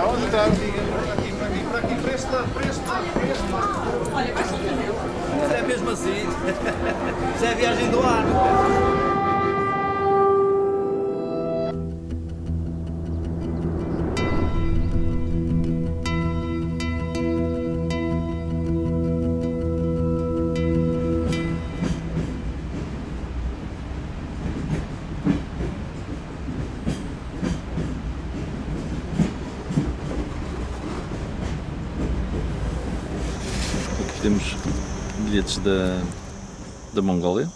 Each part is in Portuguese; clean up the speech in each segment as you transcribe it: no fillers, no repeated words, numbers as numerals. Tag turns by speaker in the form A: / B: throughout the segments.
A: Onde entrar? Para aqui, para este lado.
B: Olha, vai soltar meu.
C: Mas é mesmo assim. Isso é a viagem do ano. Temos bilhetes da Mongólia.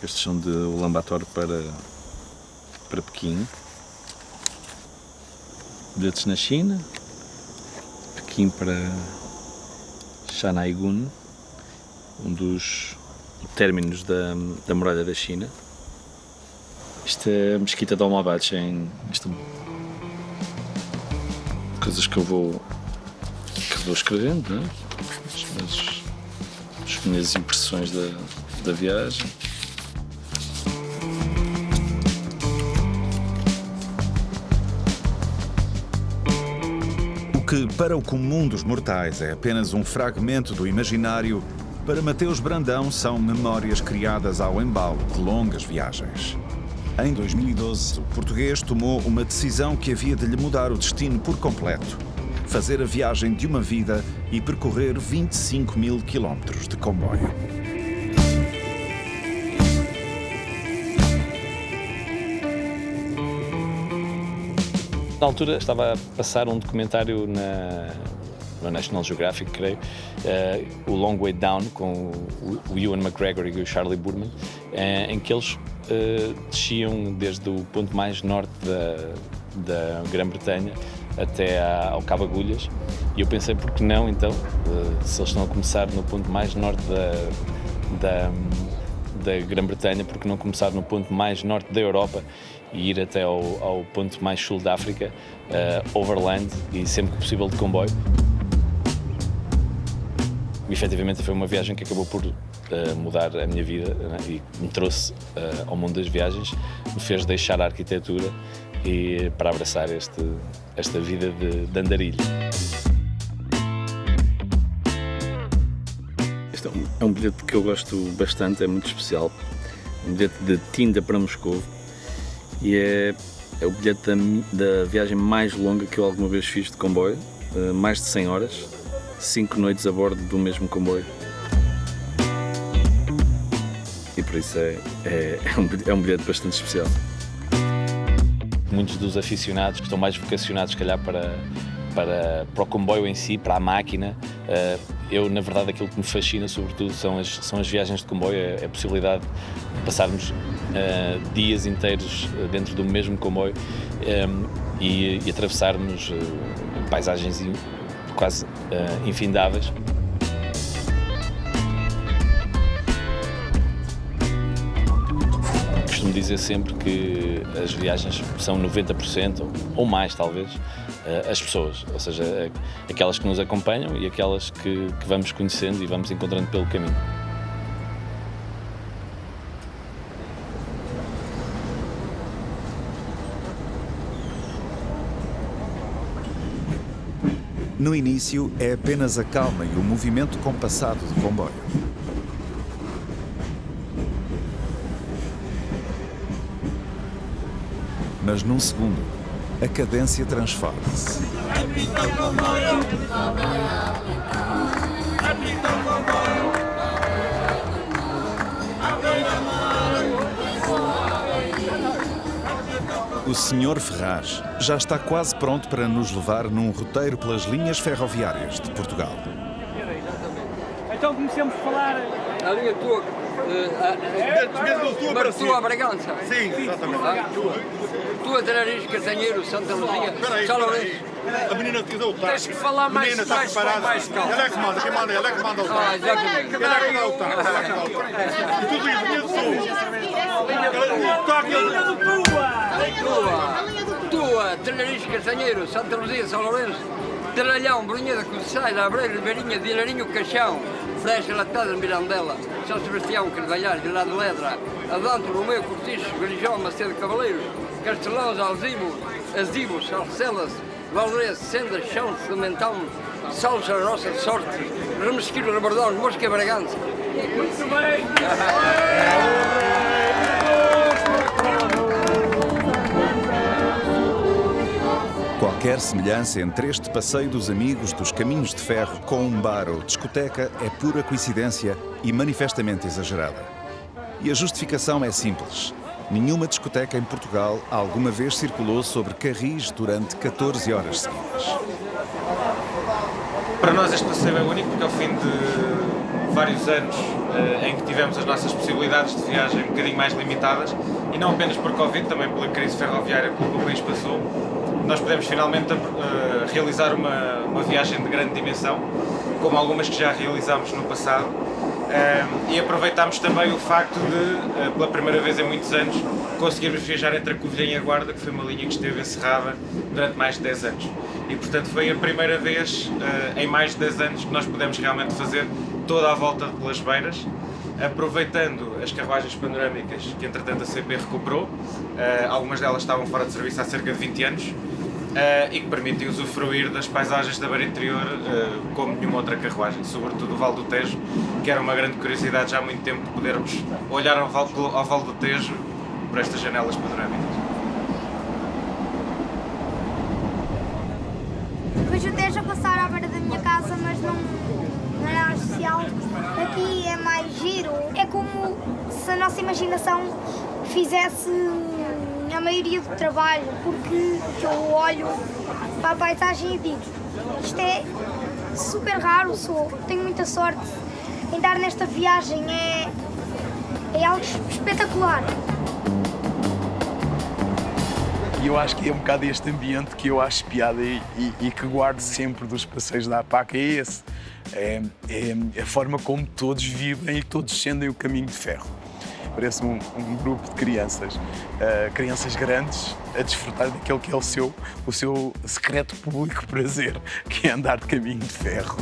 C: Estes são de Ulaanbaatar para Pequim. Bilhetes na China. Pequim para Shanhaiguan, um dos términos da muralha da China. Isto é a mesquita de Almoabad, coisas que eu vou escrevendo, não é? As minhas impressões da viagem.
D: O que para o comum dos mortais é apenas um fragmento do imaginário, para Mateus Brandão são memórias criadas ao embalo de longas viagens. Em 2012, o português tomou uma decisão que havia de lhe mudar o destino por completo: fazer a viagem de uma vida e percorrer 25 mil quilómetros de comboio.
E: Na altura estava a passar um documentário no National Geographic, creio, o Long Way Down, com o Ewan McGregor e o Charlie Boorman, em que eles desciam desde o ponto mais norte da Grã-Bretanha até ao Cabo Agulhas, e eu pensei, por que não então, se eles estão a começar no ponto mais norte da Grã-Bretanha, por que não começar no ponto mais norte da Europa e ir até ao ponto mais sul da África, overland e sempre que possível de comboio. E, efetivamente foi uma viagem que acabou por mudar a minha vida, né? E me trouxe ao mundo das viagens, me fez deixar a arquitetura e para abraçar esta vida de andarilho. Este é um bilhete que eu gosto bastante, é muito especial. Um bilhete de Tinda para Moscovo, e é o bilhete da viagem mais longa que eu alguma vez fiz de comboio, mais de 100 horas, 5 noites a bordo do mesmo comboio. E por isso é um bilhete bastante especial. Muitos dos aficionados estão mais vocacionados, se calhar, para o comboio em si, para a máquina. Eu, na verdade, aquilo que me fascina, sobretudo, são as viagens de comboio, é a possibilidade de passarmos dias inteiros dentro do mesmo comboio e atravessarmos paisagens quase infindáveis. Costumo dizer sempre que as viagens são 90%, ou mais talvez, as pessoas, ou seja, aquelas que nos acompanham e aquelas que vamos conhecendo e vamos encontrando pelo caminho.
D: No início, é apenas a calma e o movimento compassado do comboio. Mas num segundo, a cadência transforma-se. O Sr. Ferraz já está quase pronto para nos levar num roteiro pelas linhas ferroviárias de Portugal.
F: Então comecemos a falar...
G: A linha tua, Tua a Bragança.
A: Sim, exatamente.
G: Tua Tenerife, Catanheiro, Santa Luzia, São Lourenço.
A: A menina te deu o
F: Tens que falar mais,
A: menina está preparada.
F: mais calma.
A: Ela é que manda, quem manda, ela é que manda o
G: Ah,
A: táxi.
G: exatamente.
A: Ela é que dá o táxi, ela é que dá o táxi. E tudo isso, linha do sul.
G: Tua, Tenerife, Catanheiro, Santa Luzia, São Lourenço. Tralhão, Brunheda, Conselho, Abreiro, Ribeirinha, Vilarinho, Caixão, Frecha, Latada, Mirandela, São Sebastião, Carvalhais, Vila de Ledra, Adanto, Romeu, Cortiço, Grijão, Macedo, Cavaleiros, Castelãos, Alzimos, Azimos, Salcelas, Valdez, Sendas, Chão, Fermentão, Salsa, Roça, Sorte, Remesquilo, Rebordão, Mosca, Bragança.
F: Muito bem!
D: Qualquer semelhança entre este passeio dos amigos dos caminhos de ferro com um bar ou discoteca é pura coincidência e manifestamente exagerada. E a justificação é simples. Nenhuma discoteca em Portugal alguma vez circulou sobre carris durante 14 horas seguidas.
H: Para nós este passeio é único porque ao fim de vários anos em que tivemos as nossas possibilidades de viagem um bocadinho mais limitadas, e não apenas por Covid, também pela crise ferroviária pelo que o país passou, nós pudemos finalmente realizar uma viagem de grande dimensão, como algumas que já realizámos no passado, e aproveitámos também o facto de, pela primeira vez em muitos anos, conseguirmos viajar entre a Covilhã e a Guarda, que foi uma linha que esteve encerrada durante mais de 10 anos. E, portanto, foi a primeira vez em mais de 10 anos que nós pudemos realmente fazer toda a volta pelas beiras, aproveitando as carruagens panorâmicas que, entretanto, a CP recuperou. Algumas delas estavam fora de serviço há cerca de 20 anos, e que permitem usufruir das paisagens da beira interior como nenhuma outra carruagem, sobretudo o Vale do Tejo, que era uma grande curiosidade já há muito tempo de podermos olhar ao Vale do Tejo por estas janelas panorâmicas.
I: Vejo o Tejo a passar à beira da minha casa, mas não é nada especial. Aqui é mais giro. É como se a nossa imaginação fizesse a maioria do trabalho, porque eu olho para a paisagem e digo, isto é super raro, tenho muita sorte em dar nesta viagem, é algo espetacular.
J: E eu acho que é um bocado este ambiente que eu acho piada e que guardo sempre dos passeios da APAC, é esse. É a forma como todos vivem e todos sentem o caminho de ferro. Parece um grupo de crianças, crianças grandes, a desfrutar daquele que é o seu secreto público prazer, que é andar de caminho de ferro.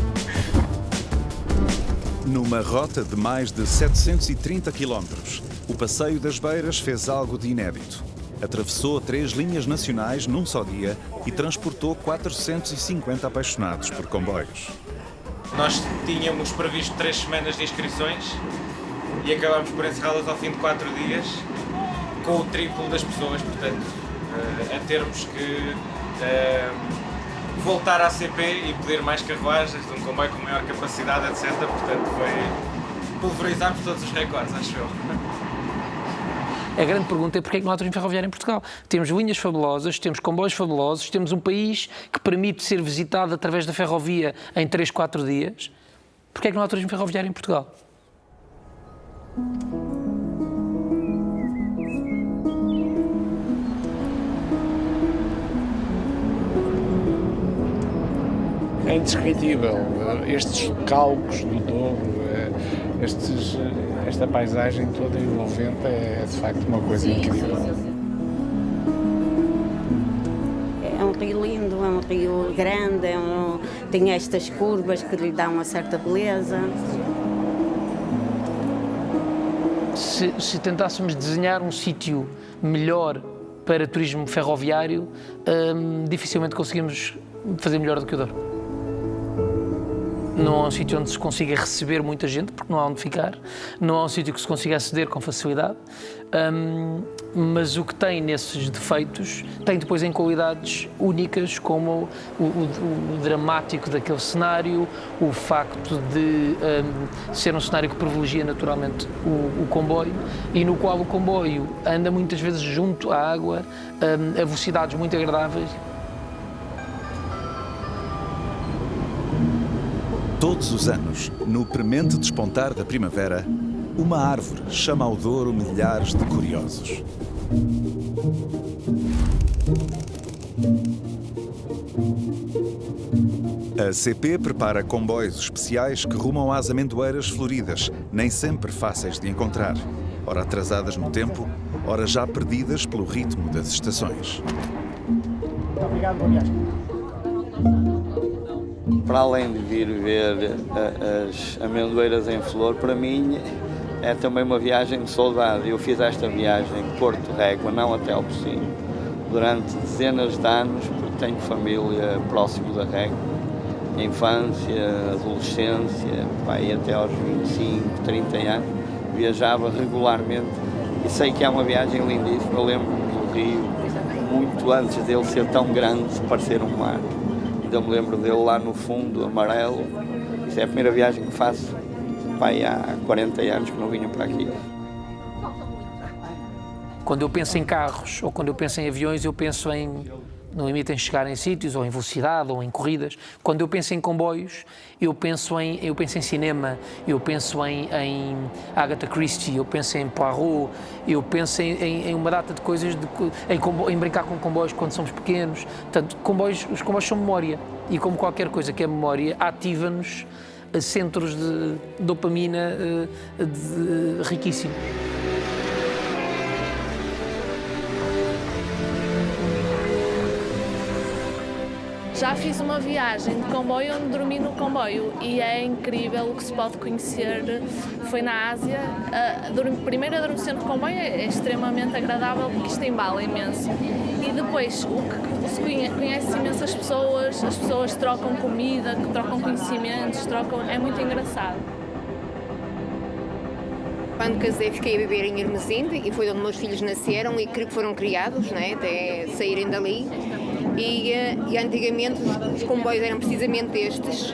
D: Numa rota de mais de 730 quilómetros, o Passeio das Beiras fez algo de inédito. Atravessou 3 linhas nacionais num só dia e transportou 450 apaixonados por comboios.
H: Nós tínhamos previsto 3 semanas de inscrições e acabámos por encerrá-las ao fim de 4 dias, com o triplo das pessoas, portanto, a termos que voltar à CP e pedir mais carruagens, de um comboio com maior capacidade, etc. Portanto, pulverizarmos todos os recordes, acho eu.
F: A grande pergunta é porque é que não há turismo ferroviário em Portugal? Temos linhas fabulosas, temos comboios fabulosos, temos um país que permite ser visitado através da ferrovia em 3, 4 dias. Porque é que não há turismo ferroviário em Portugal?
K: É indescritível. Estes calcos do Douro, esta paisagem toda envolvente é de facto uma coisa incrível.
L: É um rio lindo, é um rio grande, tem estas curvas que lhe dão uma certa beleza.
F: Se tentássemos desenhar um sítio melhor para turismo ferroviário, dificilmente conseguimos fazer melhor do que o Douro. Não há um sítio onde se consiga receber muita gente, porque não há onde ficar. Não há um sítio que se consiga aceder com facilidade. Mas o que tem nesses defeitos tem depois em qualidades únicas, como o dramático daquele cenário, o facto de ser um cenário que privilegia naturalmente o comboio e no qual o comboio anda muitas vezes junto à água a velocidades muito agradáveis.
D: Todos os anos, no premente despontar da primavera, uma árvore chama ao Douro milhares de curiosos. A CP prepara comboios especiais que rumam às amendoeiras floridas, nem sempre fáceis de encontrar, ora atrasadas no tempo, ora já perdidas pelo ritmo das estações.
K: Obrigado, boa viagem.
M: Para além de vir ver as amendoeiras em flor, para mim é também uma viagem de saudade. Eu fiz esta viagem Porto Régua, não até ao Pocinho, durante dezenas de anos, porque tenho família próximo da Régua. Infância, adolescência, e até aos 25, 30 anos, viajava regularmente e sei que é uma viagem lindíssima. Eu lembro-me do Rio, muito antes dele ser tão grande, parecer um mar. Ainda me lembro dele lá no fundo, amarelo. Isso é a primeira viagem que faço, há 40 anos que não vinha para aqui.
F: Quando eu penso em carros ou quando eu penso em aviões, eu penso no limite em chegar em sítios, ou em velocidade, ou em corridas. Quando eu penso em comboios, eu penso em cinema, eu penso em Agatha Christie, eu penso em Poirot, eu penso em uma data de coisas, em brincar com comboios quando somos pequenos. Portanto, os comboios são memória, e como qualquer coisa que é memória, ativa-nos centros de dopamina riquíssimos.
B: Já fiz uma viagem de comboio onde dormi no comboio e é incrível o que se pode conhecer. Foi na Ásia. Primeiro adormecer no comboio é extremamente agradável porque isto embala imenso. E depois se conhece imensas pessoas, as pessoas trocam comida, trocam conhecimentos, é muito engraçado.
N: Quando casei fiquei a viver em Hermesinde e foi onde meus filhos nasceram e foram criados, né, até saírem dali. E antigamente os comboios eram precisamente estes.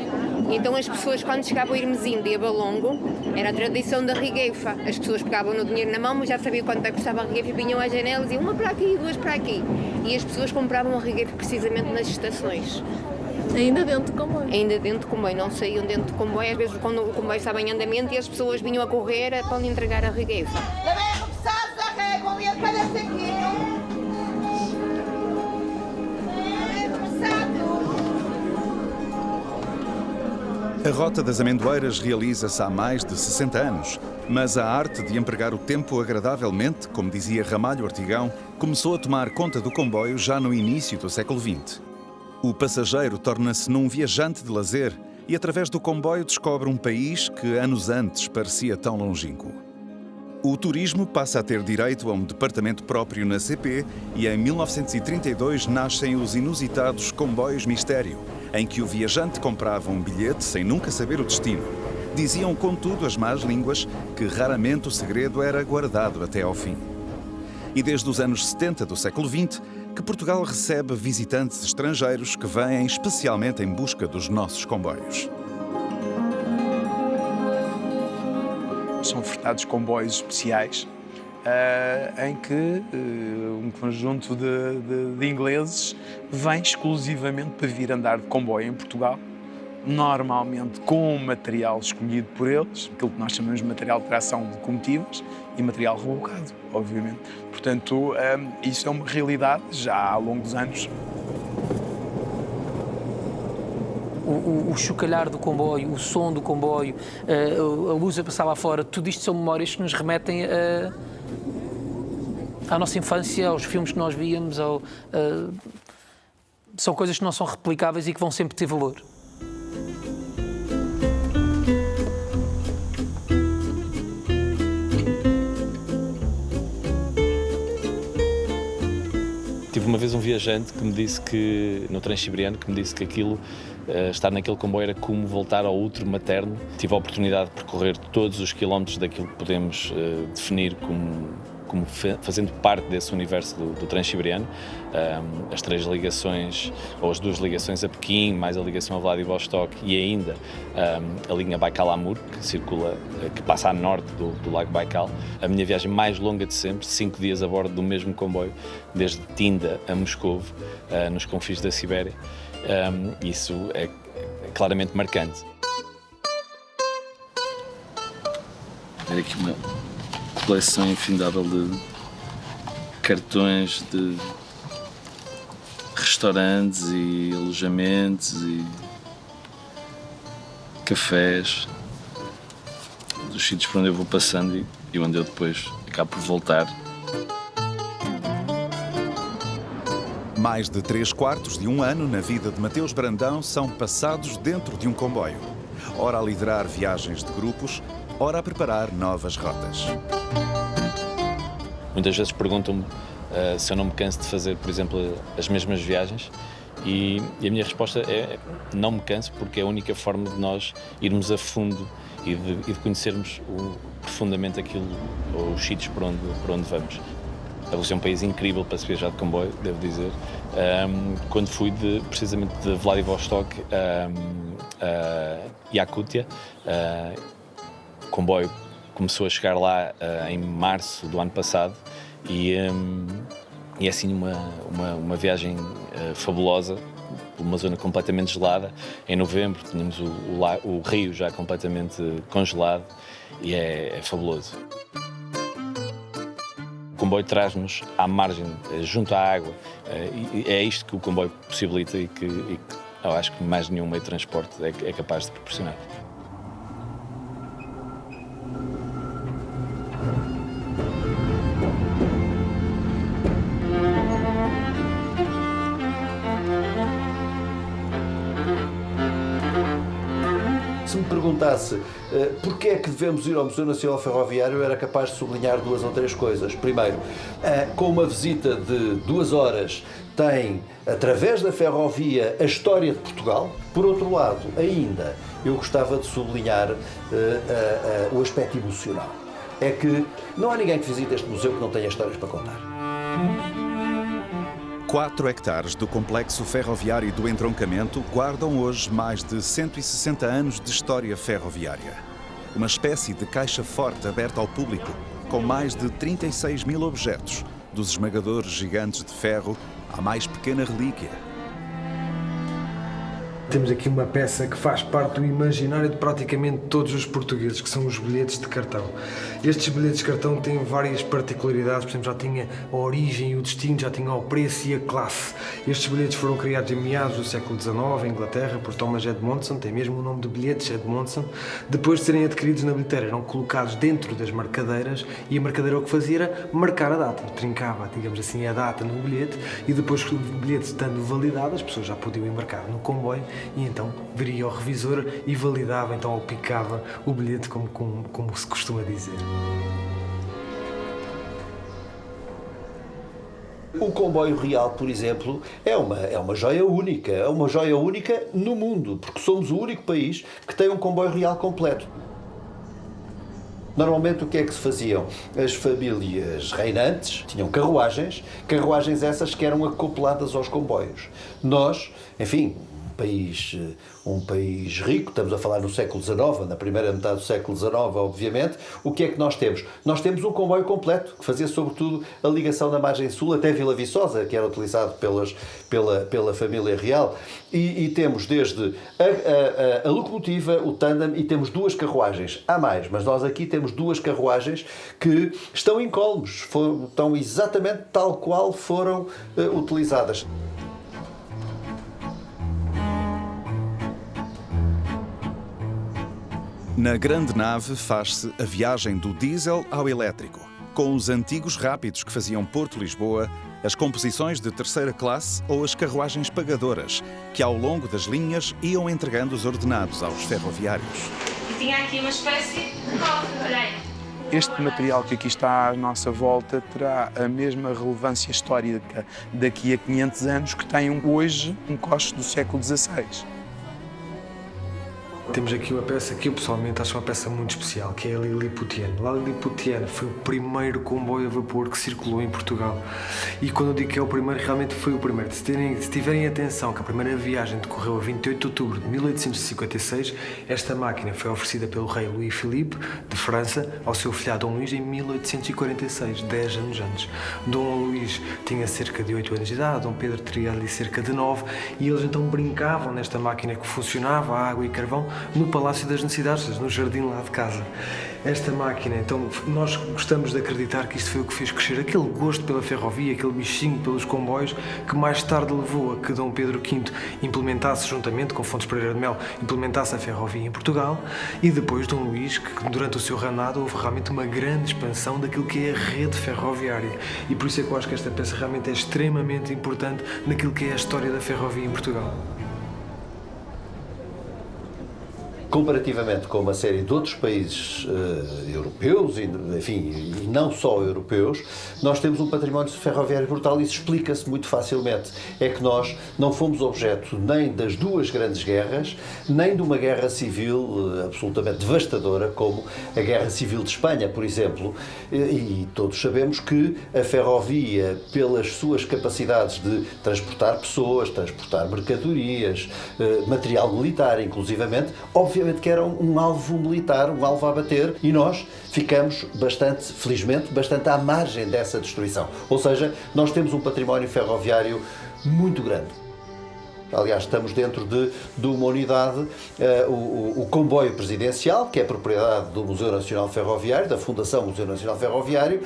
N: Então as pessoas, quando chegavam a Hermesinde e a Valongo, era a tradição da rigueifa. As pessoas pegavam o dinheiro na mão, mas já sabiam quanto é que custava a rigueifa e vinham às janelas e uma para aqui, duas para aqui. E as pessoas compravam a rigueifa precisamente nas estações.
B: Ainda dentro do comboio?
N: Ainda dentro do comboio, não saíam dentro do comboio. Às vezes quando o comboio estava em andamento e as pessoas vinham a correr para lhe entregar a rigueifa.
D: A Rota das Amendoeiras realiza-se há mais de 60 anos, mas a arte de empregar o tempo agradavelmente, como dizia Ramalho Ortigão, começou a tomar conta do comboio já no início do século XX. O passageiro torna-se num viajante de lazer e, através do comboio, descobre um país que anos antes parecia tão longínquo. O turismo passa a ter direito a um departamento próprio na CP e em 1932 nascem os inusitados comboios mistério, em que o viajante comprava um bilhete sem nunca saber o destino. Diziam, contudo, as más línguas que raramente o segredo era guardado até ao fim. E desde os anos 70 do século XX, que Portugal recebe visitantes estrangeiros que vêm especialmente em busca dos nossos comboios.
J: São fretados comboios especiais em que um conjunto de ingleses vem exclusivamente para vir andar de comboio em Portugal, normalmente com material escolhido por eles, aquilo que nós chamamos de material de tração de comitivas e material rebocado, obviamente. Portanto, isso é uma realidade já há longos anos.
F: O chocalhar do comboio, o som do comboio, a luz a passar lá fora, tudo isto são memórias que nos remetem à nossa infância, aos filmes que nós víamos, são coisas que não são replicáveis e que vão sempre ter valor.
E: Tive uma vez um viajante que me disse que, no Transiberiano, que me disse que aquilo, estar naquele comboio era como voltar ao útero materno. Tive a oportunidade de percorrer todos os quilómetros daquilo que podemos definir como fazendo parte desse universo do Transiberiano. As 3 ligações, ou as 2 ligações a Pequim, mais a ligação a Vladivostok e ainda a linha Baikal-Amur, que passa a norte do Lago Baikal. A minha viagem mais longa de sempre, 5 dias a bordo do mesmo comboio, desde Tinda a Moscovo, nos confins da Sibéria. Isso é claramente marcante.
C: Era aqui uma coleção infindável de cartões de restaurantes e alojamentos e cafés, dos sítios por onde eu vou passando e onde eu depois acabo por voltar.
D: Mais de 3/4 de um ano na vida de Mateus Brandão são passados dentro de um comboio. Ora a liderar viagens de grupos, ora a preparar novas rotas.
E: Muitas vezes perguntam-me se eu não me canso de fazer, por exemplo, as mesmas viagens e a minha resposta é não me canso, porque é a única forma de nós irmos a fundo e de conhecermos profundamente aquilo, os sítios para onde vamos. A Rússia é um país incrível para se viajar de comboio, devo dizer. Quando fui precisamente de Vladivostok a Iacútia, o comboio começou a chegar lá em março do ano passado e é assim uma viagem fabulosa, uma zona completamente gelada. Em novembro tínhamos o rio já completamente congelado e é fabuloso. O comboio traz-nos à margem, junto à água, e é isto que o comboio possibilita e que eu acho que mais nenhum meio de transporte é capaz de proporcionar.
O: Se me perguntasse porque é que devemos ir ao Museu Nacional Ferroviário, eu era capaz de sublinhar 2 ou 3 coisas. Primeiro, com uma visita de 2 horas, tem, através da ferrovia, a história de Portugal. Por outro lado, ainda, eu gostava de sublinhar o aspecto emocional. É que não há ninguém que visite este museu que não tenha histórias para contar.
D: 4 hectares do complexo ferroviário do entroncamento guardam hoje mais de 160 anos de história ferroviária. Uma espécie de caixa forte aberta ao público, com mais de 36 mil objetos, dos esmagadores gigantes de ferro à mais pequena relíquia.
P: Temos aqui uma peça que faz parte do imaginário de praticamente todos os portugueses, que são os bilhetes de cartão. Estes bilhetes de cartão têm várias particularidades, por exemplo, já tinha a origem e o destino, já tinha o preço e a classe. Estes bilhetes foram criados em meados do século XIX, em Inglaterra, por Thomas Edmondson, tem mesmo o nome de bilhetes Edmondson. Depois de serem adquiridos na bilheteira, eram colocados dentro das marcadeiras e a marcadeira o que fazia era marcar a data, trincava, digamos assim, a data no bilhete e depois, o bilhete estando validado, as pessoas já podiam embarcar no comboio e então viria o revisor e validava, então ou picava o bilhete, como se costuma dizer.
O: O comboio real, por exemplo, é uma joia única no mundo, porque somos o único país que tem um comboio real completo. Normalmente o que é que se faziam? As famílias reinantes tinham carruagens essas que eram acopladas aos comboios. Nós, enfim, um país rico, estamos a falar no século XIX, na primeira metade do século XIX, obviamente, o que é que nós temos? Nós temos um comboio completo, que fazia sobretudo a ligação na margem sul até Vila Viçosa, que era utilizado pela família real, e temos desde a locomotiva, o tandem, e temos 2 carruagens. Há mais, mas nós aqui temos 2 carruagens que estão incólumes, estão exatamente tal qual foram utilizadas.
D: Na grande nave faz-se a viagem do diesel ao elétrico, com os antigos rápidos que faziam Porto-Lisboa, as composições de terceira classe ou as carruagens pagadoras, que ao longo das linhas iam entregando os ordenados aos ferroviários.
Q: E tinha aqui uma espécie de cofre, olha aí.
J: Este material que aqui está à nossa volta terá a mesma relevância histórica daqui a 500 anos que tem hoje um coche do século XVI.
P: Temos aqui uma peça que eu pessoalmente acho uma peça muito especial, que é a Liliputiana. A Liliputiana foi o primeiro comboio a vapor que circulou em Portugal. E quando eu digo que é o primeiro, realmente foi o primeiro. Se tiverem atenção que a primeira viagem decorreu a 28 de outubro de 1856, esta máquina foi oferecida pelo rei Luís Filipe, de França, ao seu filhado Dom Luís em 1846, 10 anos antes. Dom Luís tinha cerca de 8 anos de idade, Dom Pedro teria ali cerca de 9, e eles então brincavam nesta máquina que funcionava, a água e carvão, no Palácio das Necessidades, no jardim lá de casa. Esta máquina, então, nós gostamos de acreditar que isto foi o que fez crescer aquele gosto pela ferrovia, aquele bichinho pelos comboios que mais tarde levou a que Dom Pedro V implementasse, juntamente com Fontes Pereira de Mel, implementasse a ferrovia em Portugal, e depois Dom Luís, que durante o seu reinado houve realmente uma grande expansão daquilo que é a rede ferroviária. E por isso é que eu acho que esta peça realmente é extremamente importante naquilo que é a história da ferrovia em Portugal.
O: Comparativamente com uma série de outros países europeus, e não só europeus, nós temos um património ferroviário brutal e isso explica-se muito facilmente. É que nós não fomos objeto nem das duas grandes guerras, nem de uma guerra civil absolutamente devastadora, como a Guerra Civil de Espanha, por exemplo. E todos sabemos que a ferrovia, pelas suas capacidades de transportar pessoas, transportar mercadorias, material militar, inclusivamente, obviamente que era um alvo militar, um alvo a bater, e nós ficamos felizmente, bastante à margem dessa destruição. Ou seja, nós temos um património ferroviário muito grande. Aliás, estamos dentro de uma unidade, o comboio presidencial, que é propriedade do Museu Nacional Ferroviário, da Fundação Museu Nacional Ferroviário,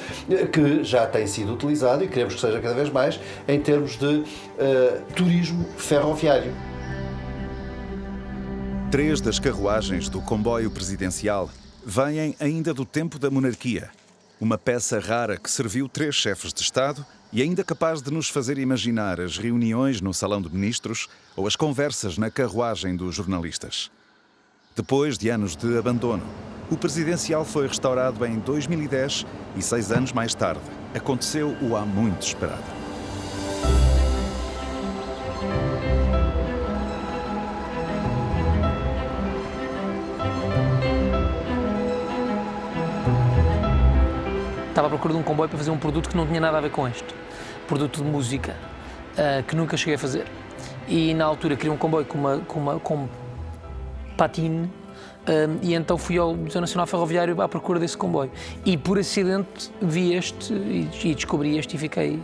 O: que já tem sido utilizado e queremos que seja cada vez mais em termos de turismo ferroviário.
D: 3 das carruagens do comboio presidencial vêm ainda do tempo da monarquia. Uma peça rara que serviu 3 chefes de Estado e ainda capaz de nos fazer imaginar as reuniões no Salão de Ministros ou as conversas na carruagem dos jornalistas. Depois de anos de abandono, o presidencial foi restaurado em 2010 e 6 anos mais tarde aconteceu o há muito esperado.
F: Estava à procura de um comboio para fazer um produto que não tinha nada a ver com este. Produto de música, que nunca cheguei a fazer. E na altura queria um comboio com patine, e então fui ao Museu Nacional Ferroviário à procura desse comboio. E por acidente vi este e descobri este e fiquei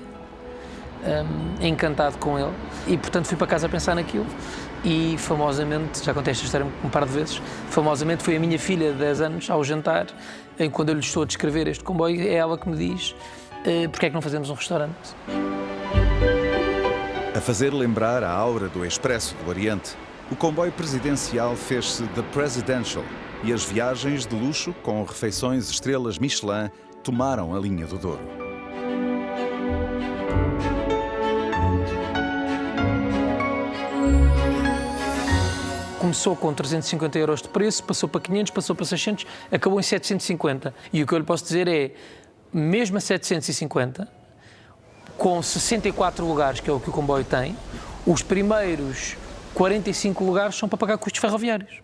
F: encantado com ele. E portanto fui para casa a pensar naquilo. E famosamente, já contei esta história um par de vezes, famosamente foi a minha filha de 10 anos ao jantar, quando eu lhe estou a descrever este comboio, é ela que me diz porque é que não fazemos um restaurante.
D: A fazer lembrar a aura do Expresso do Oriente, o comboio presidencial fez-se The Presidential e as viagens de luxo com refeições estrelas Michelin tomaram a linha do Douro.
F: Começou com 350 euros de preço, passou para 500, passou para 600, acabou em 750. E o que eu lhe posso dizer é, mesmo a 750, com 64 lugares, que é o que o comboio tem, os primeiros 45 lugares são para pagar custos ferroviários.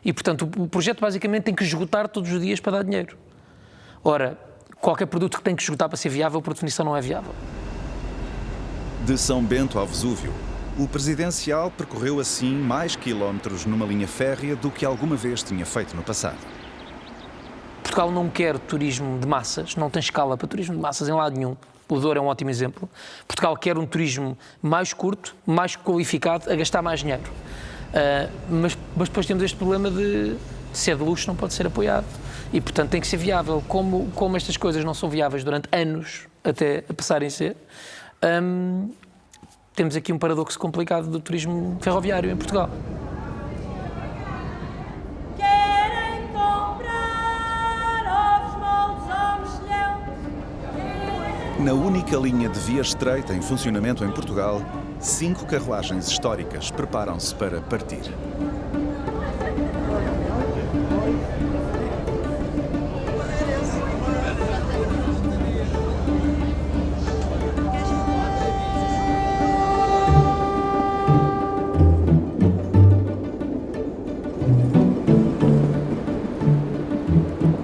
F: E, portanto, o projeto basicamente tem que esgotar todos os dias para dar dinheiro. Ora, qualquer produto que tem que esgotar para ser viável, por definição, não é viável.
D: De São Bento ao Vesúvio, o presidencial percorreu assim mais quilómetros numa linha férrea do que alguma vez tinha feito no passado.
F: Portugal não quer turismo de massas, não tem escala para turismo de massas em lado nenhum. O Douro é um ótimo exemplo. Portugal quer um turismo mais curto, mais qualificado, a gastar mais dinheiro. Mas depois temos este problema de ser de luxo, não pode ser apoiado. E, portanto, tem que ser viável. Como estas coisas não são viáveis durante anos até a passarem a ser, temos aqui um paradoxo complicado do turismo ferroviário em Portugal.
R: Querem comprar ovos moldes ao mexilhão.
D: Na única linha de via estreita em funcionamento em Portugal, 5 carruagens históricas preparam-se para partir.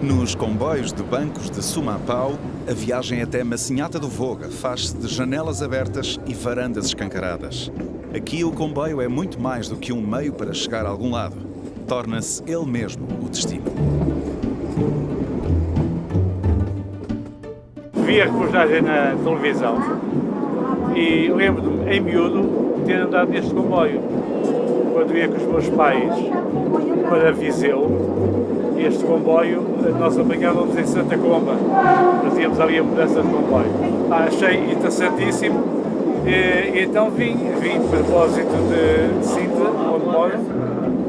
D: Nos comboios de bancos de Sumapau, a viagem até Massinhata do Voga faz-se de janelas abertas e varandas escancaradas. Aqui o comboio é muito mais do que um meio para chegar a algum lado. Torna-se ele mesmo o destino.
S: Vi a reportagem na televisão e lembro-me, em miúdo, ter andado neste comboio. Quando ia com os meus pais para Viseu, este comboio, nós apanhávamos em Santa Comba, fazíamos ali a mudança de comboio. Achei interessantíssimo e então vim de propósito de Sintra, onde moro,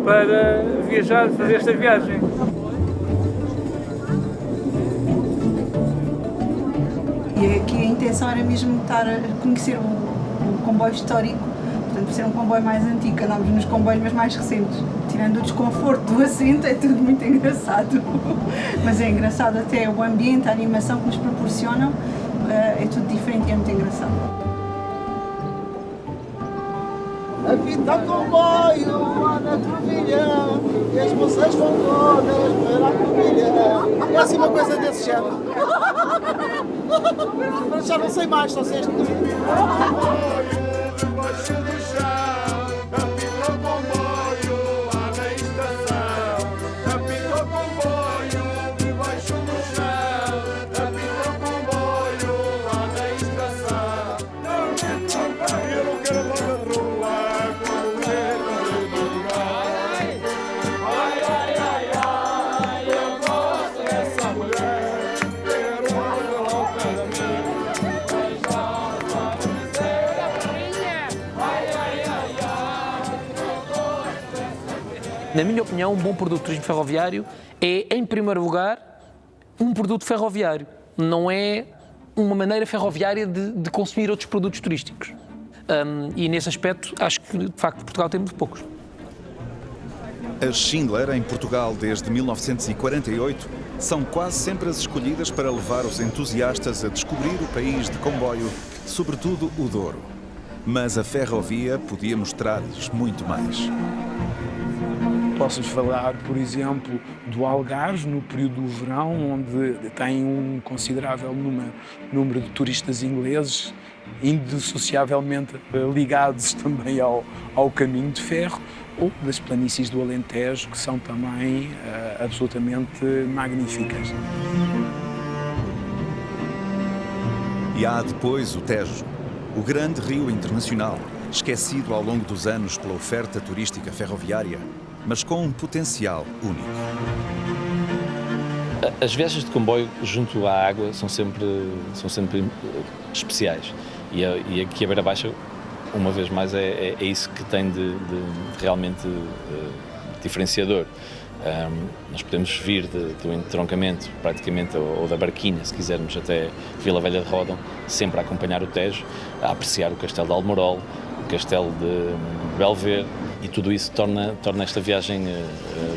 S: para viajar, fazer esta viagem.
T: E aqui a intenção era mesmo estar a conhecer o comboio histórico, portanto, por ser um comboio mais antigo, andámos nos comboios mas mais recentes. Tirando o desconforto do assento, é tudo muito engraçado. Mas é engraçado até o ambiente, a animação que nos proporcionam, é tudo diferente e é muito engraçado.
A: Apita comboio, anda turbilhão, e as moças vão todas para a turbilhão. É assim uma coisa desse género. Mas já não sei mais, só sei este comboio debaixo do chão, apita comboio lá na estação, apita comboio debaixo do chão, apita comboio lá na estação. Eu não quero mais a rua.
F: Na minha opinião, um bom produto de turismo ferroviário é, em primeiro lugar, um produto ferroviário. Não é uma maneira ferroviária de consumir outros produtos turísticos. E nesse aspecto, acho que, de facto, Portugal tem muito poucos.
D: As Schindler, em Portugal desde 1948, são quase sempre as escolhidas para levar os entusiastas a descobrir o país de comboio, sobretudo o Douro. Mas a ferrovia podia mostrar-lhes muito mais.
J: Posso-vos falar, por exemplo, do Algarve, no período do verão, onde tem um considerável número de turistas ingleses, indissociavelmente ligados também ao caminho de ferro, ou das planícies do Alentejo, que são também absolutamente magníficas.
D: E há depois o Tejo, o grande rio internacional, esquecido ao longo dos anos pela oferta turística ferroviária, mas com um potencial único.
E: As viagens de comboio junto à água são sempre especiais. E aqui a Beira Baixa, uma vez mais, é isso que tem de realmente diferenciador. Nós podemos vir do entroncamento, praticamente, ou da Barquinha, se quisermos, até Vila Velha de Ródão, sempre a acompanhar o Tejo, a apreciar o Castelo de Almorol, o Castelo de Belver, e tudo isso torna esta viagem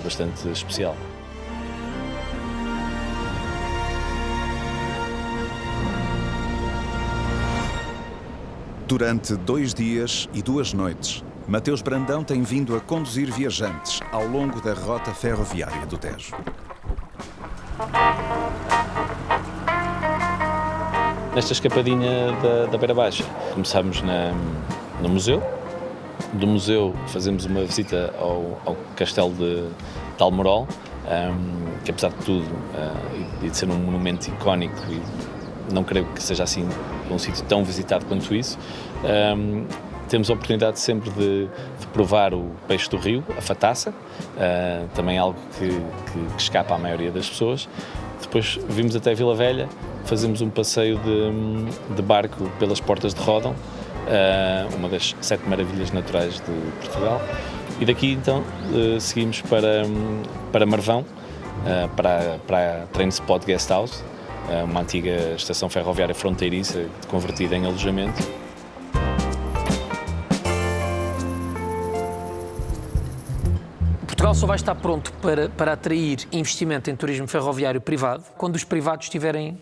E: bastante especial.
D: Durante 2 dias e 2 noites, Mateus Brandão tem vindo a conduzir viajantes ao longo da rota ferroviária do Tejo.
E: Nesta escapadinha da Beira Baixa, começámos no museu. Do museu fazemos uma visita ao Castelo de Almorol, que apesar de tudo e de ser um monumento icónico, e não creio que seja assim um sítio tão visitado quanto isso, temos a oportunidade sempre de provar o peixe do rio, a fataça, também algo que escapa à maioria das pessoas. Depois vimos até Vila Velha, fazemos um passeio de barco pelas Portas de Ródão, uma das 7 maravilhas naturais de Portugal, e daqui então seguimos para Marvão, para a Train Spot Guest House, uma antiga estação ferroviária fronteiriça convertida em alojamento.
F: Portugal só vai estar pronto para atrair investimento em turismo ferroviário privado quando os privados tiverem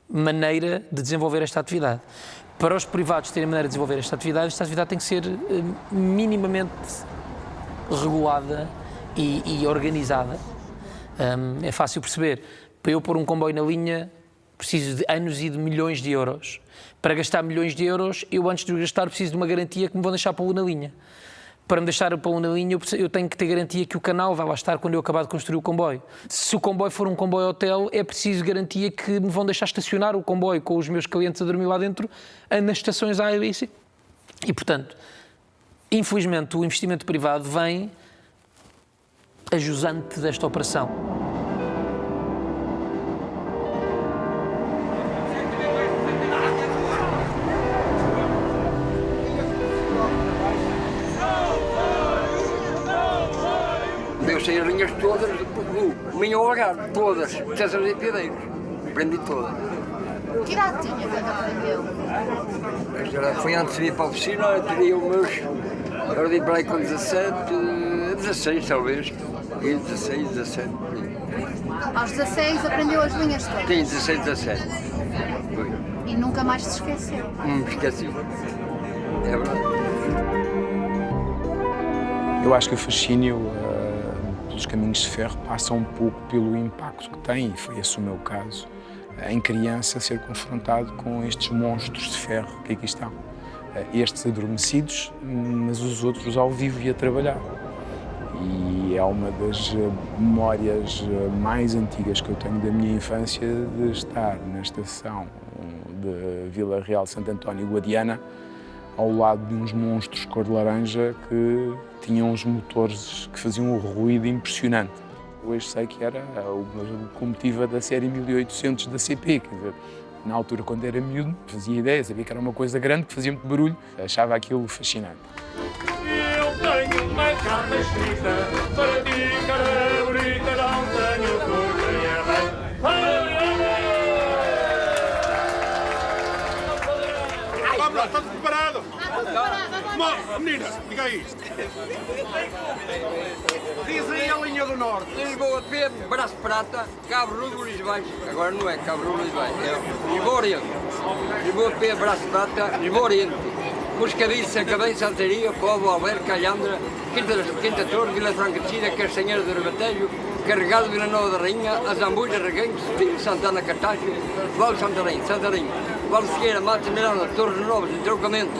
F: maneira de desenvolver esta atividade. Para os privados terem maneira de desenvolver esta atividade tem que ser minimamente regulada e organizada. É fácil perceber. Para eu pôr um comboio na linha, preciso de anos e de milhões de euros. Para gastar milhões de euros, eu antes de o gastar preciso de uma garantia que me vão deixar pô-lo na linha. Para me deixar pô-lo na linha, eu tenho que ter garantia que o canal vai lá estar quando eu acabar de construir o comboio. Se o comboio for um comboio hotel, é preciso garantia que me vão deixar estacionar o comboio com os meus clientes a dormir lá dentro, nas estações A e B e C. E, portanto, infelizmente, o investimento privado vem a jusante desta operação.
G: Eu sei as linhas todas do Minho Algarve, todas, César e Piedeiros. Aprendi todas.
U: Que idade tinha quando aprendeu?
G: Foi antes de ir para a oficina, eu teria os meus. Eu vim para aí com 16 talvez. 16, 17.
U: Aos 16 aprendeu as linhas todas?
G: Sim, 16, 17. Foi.
U: E nunca mais se esqueceu?
G: Não me esqueci. É verdade.
J: Eu acho que o fascínio pelos caminhos de ferro passa um pouco pelo impacto que tem, e foi esse o meu caso, em criança ser confrontado com estes monstros de ferro que aqui estão. Estes adormecidos, mas os outros ao vivo e a trabalhar. E é uma das memórias mais antigas que eu tenho da minha infância de estar na estação de Vila Real de Santo António Guadiana, ao lado de uns monstros cor de laranja que tinham os motores que faziam um ruído impressionante. Hoje sei que era a locomotiva da série 1800 da CP, quer dizer, na altura, quando era miúdo, fazia ideia, sabia que era uma coisa grande, que fazia muito barulho, achava aquilo fascinante.
A: Eu tenho uma carta escrita para ti, cara bonita, não tenho corda e vamos lá, estamos preparados? Menina, diga aí.
G: Diz aí a linha do Norte. Lisboa, P, Braço de Prata, Cabo Rudo, Lisboa. Agora não é Cabo Rudo, Lisboa. É Lisboa Oriente. Lisboa, P, Braço de Prata, Lisboa Oriente. Moscavide, Sacabém, Santaria, Povo, Alberto, Calhandra, Quinta Torre, Vila Franca de Cida, Castanheira do Rebatejo, Carregado, Vila Nova da Rainha, Azambuja, Reguengos, Santana, Cartacho, Val Santarém, Val Figueira, Matos, Miranda, Torres Novas, Entrocamento,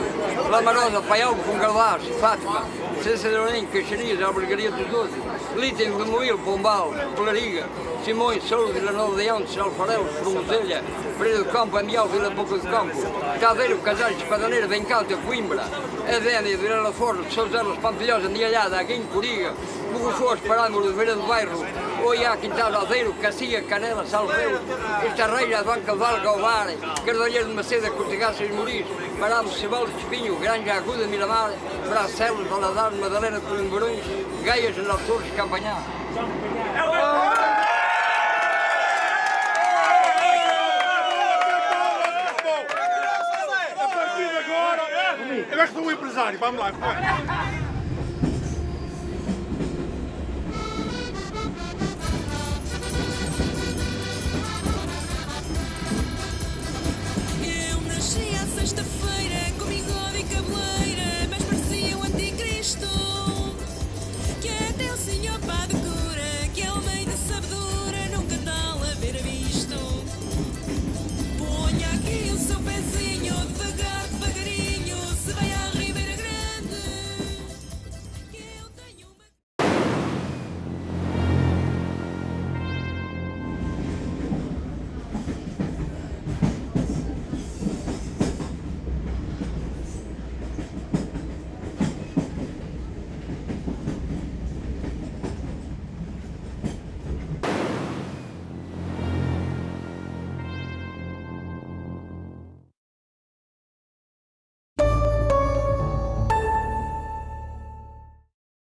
G: Lamarosa, Paialvo, Fungalvaz, Fátima, César de Orém, Caixarias, Albergaria dos Doze, Líten, Lemoil, Pombal, Polariga, Simões, Soulo, Vila Nova de Antes, Alfarelos, Formoselha, Pereira do Campo, Amial, Vila Pouca do Campo, Cadeiro, Casares, Espadaneira, Bencalta, Coimbra, Edénia, Vila Forno, Souselas, Pampilhosa, Nialhada, Aguinho, Coriga, Bugufós, Parâmbulo, Beira do Bairro, Oiá, Quintal, Aldeiro, Cacia, Canela, Salveiro, Estarreira, Banca, Valga, Ovar, Cardalheiro de Maceda, Cortegaça e Moris, Paramos, Cebal, Espinho, Granja, Aguda, Miramar, Bracelos, Valadares, Madalena, Colimborões, Gaias, Torres, Campanhar.
A: A partir de agora, eu é que sou um empresário, vamos lá.
V: Eu nasci à sexta-feira